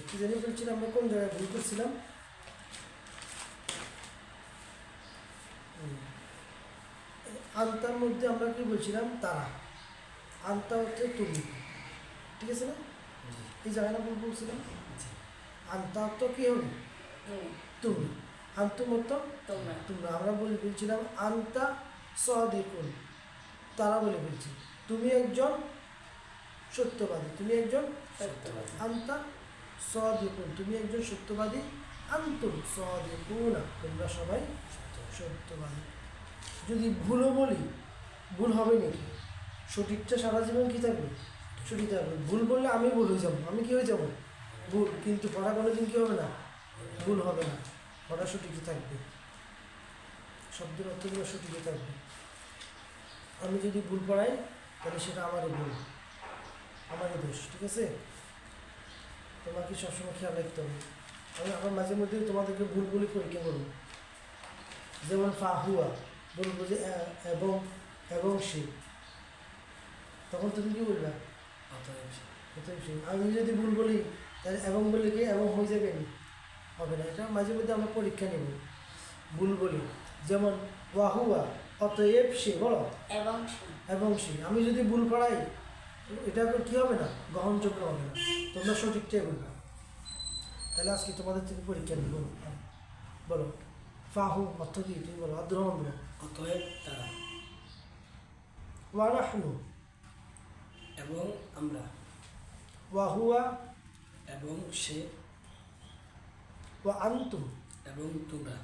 কি জানি বলছিলাম, আমরা কোন জায়গায় ভুল করছিলাম? আন্তার মধ্যে আমরা কি বলছিলাম? তারা। আন্তা হচ্ছে তুমি, ঠিক আছে না? এই জায়গাটা ভুল বলছিলাম। আন্তা তো কি হবে? তুমি। আন্তুম অর্থ তোমরা। আমরা বলছিলাম আন্তা সাদিকুন, তারা বলে বলছি তুমি একজন সত্যবাদী, তুমি একজন আন্তা সাদিকুন, তুমি একজন সত্যবাদী। আন্তুম সাদিকুনা, তোমরা সবাই সত্যবাদী। যদি ভুলও বলি, ভুল হবে নাকি? সঠিকটা সারা জীবন কি থাকবে? সঠিক থাকবে। ভুল বললে আমি ভুল হয়ে যাবো, আমি কি হয়ে যাবো? ভুল। কিন্তু পড়া কোনোদিন কী হবে না? ভুল হবে না, পড়া সঠিকই থাকবে, শব্দের অর্থগুলো সঠিকই থাকবে। আমি যদি ভুল পড়াই তাহলে সেটা আমারই ভুল, আমারই দোষ, ঠিক আছে? তোমাকে সবসময় খেয়াল রাখতে হবে। আমি আমার মাঝে মধ্যে তোমাদেরকে ভুল বলে পরীক্ষা করবো। যেমন ফাহুয়া বলবো যে এবং সে, তখন তুমি কি বলবে? আমি যদি ভুল বলি তাহলে এবং বলে কি এবং হয়ে যাবে? হবে না। এটা মাঝে মধ্যে আমরা পরীক্ষা নেব, ভুল বলি। যেমন ওয়াহুয়া অতএব সে, বলো এবং সে। আমি যদি ভুল পড়াই এটা কি হবে না? গ্রহণযোগ্য হবে না, তোমরা সঠিকটাই বলবে। তাহলে আজকে তোমাদের থেকে পরীক্ষা নেব। বলো ফাহু অর্থ কি? তুমি বলো, আব্দুর রহমান বলো। অতএব তারা। ওয়ানাহনু এবং আমরা। ওয়াহুয়া এবং সে। ওয়া আনতুম এবং তোমরা।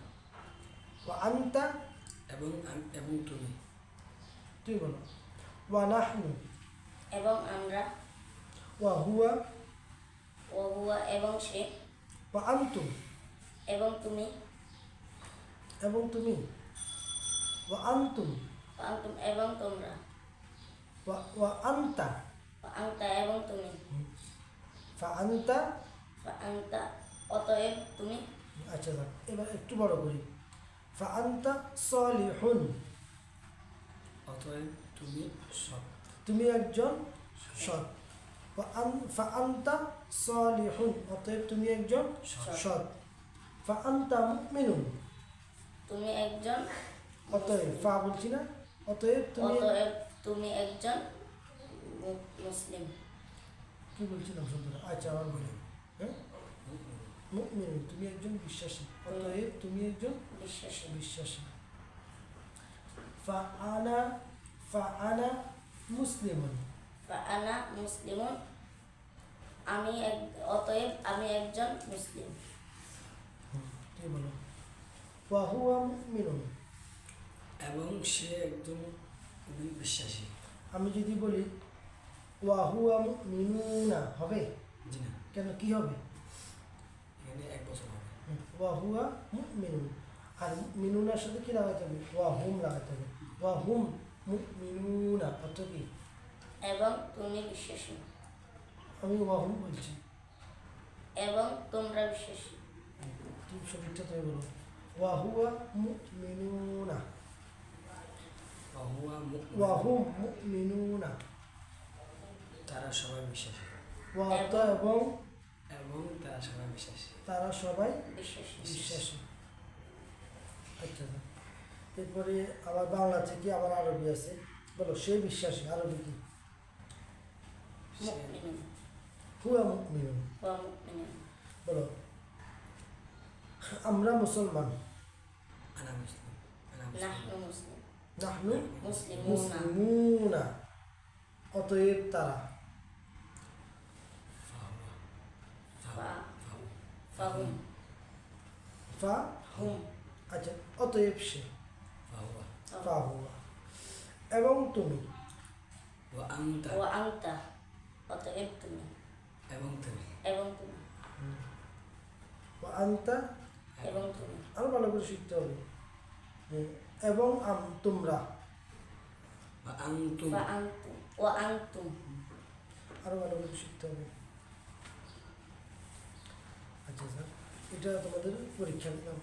ওয়া আনতা এবং এবং তুমি। তুমি বলো। ওয়ানাহনু এবং আমরা। ওয়াহুয়া এবং সে। ওয়া আনতুম এবং তুমি। এবং তুমি। ওয়া আনতুম এবং তোমরা। ওয়া আনতা এবং তুমি। ফা আনতা অতএব তুমি। আচ্ছা যাক, এবার একটু বড় করি। ফা আনতা সালিহুন, অতএব তুমি সৎ। তুমি একজন সৎ। ফা আনতা সালিহুন, অতএব তুমি একজন সৎ। ফা আনতা মুমিনুন, তুমি একজন। অতএব ফা বলছি না, অতএব তুমি একজন মুসলিম। কি বলছিলাম শুনতে? আচ্ছা আমার বলি, হ্যাঁ, মুমিনুন তুমি একজন বিশ্বাসী, অতএব তুমি একজন বিশ্বাসী। ফা আনা মুসলিমুন, অতএব আমি একজন মুসলিম। তুই বলো। ওয়া হুয়া মুমিনুন, এবং সে একজন বিশ্বাসী। আমি যদি বলি ওয়া হুয়া মুমিনুনা, হবে? জি না। কেন, কি হবে? এখানে 1 বছর হবে। ওয়া হুয়া মুমিনুন, আর মিনুনার সাথে কি লাগাতে হবে? ওয়া হুম লাগাতে হবে। ওয়া হুম মুমিনুনা, অর্থ কি? এবং তুমি বিশ্বাসী। আমি ওয়া হুম বলছি, এবং তোমরা বিশ্বাসী। তুমি সঠিকটা তুমি বলো। ওয়া হুয়া মুমিনুনা, ওয়া হুম মুমিনুনা, তারা সবাই বিশ্বাসী। ওয়া এবং এবং তারা সবাই বিশ্বাসী। তারা সবাই বিশ্বাসী। বিশ্বাসী। আচ্ছা, এরপরে আবার বাংলা থেকে আবার আরবি আছে, বলো সে বিশ্বাসী, আরবি কি? মুমিনুন। হুয়া মুমিনুন। বলো আমরা মুসলমান, আনা মুসলিম। নাহনু মুসলিম। নাহনু মুসলিমুনা। মুসলিমুনা, অতএব তারা। ফাহুম। ফা হুম। আচ্ছা, অতএব সে, ফা হুয়া। এবং তুমি, ওয়া আনতা। অতএব তুমি। এবং তুমি। ওয়া আনতা, এবং তুমি। আরো ভালো করে শিখতে হবে। এবং তোমরা, ওয়া আনতুম। আরো ভালো করে শিখতে হবে। আচ্ছা স্যার, এটা তোমাদের পরীক্ষা নিলাম।